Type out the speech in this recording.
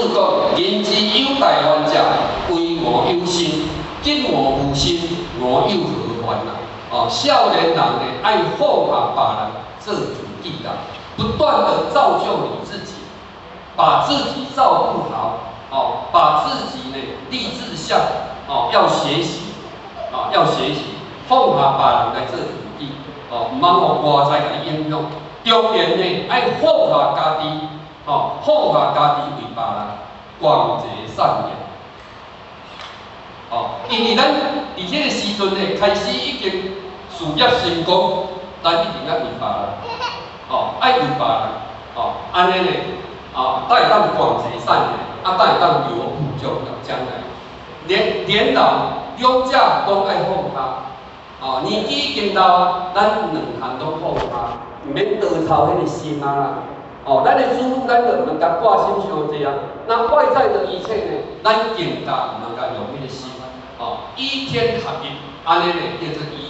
子讲：人之有大患者，为我忧心。今我无心，我又何患啊？哦，少年人呢，爱放下别人，做主己人，不断的造就你自己，把自己照顾好，哦，把自己呢立志向，哦，要学习，哦，要学习，放下别人来做主己，哦，唔通互外在来影响。中年呢，爱放下家己，哦，放下家己为别人，广结善缘。哦，因为咱伫这个时阵呢，开始已经事业成功，咱一定要为别人，哦，爱为别人，哦，安尼呢，啊，才会当广结善缘，啊，才会当有福将来。年老两者拢爱放下，哦，年纪已经老，咱两项拢放下，唔免倒操迄个心啊啦。哦，咱的主，咱就唔能甲挂心伤济啊。那外在的一切呢，咱更加唔能甲用迄个心。哦，依天合一，安尼呢叫做依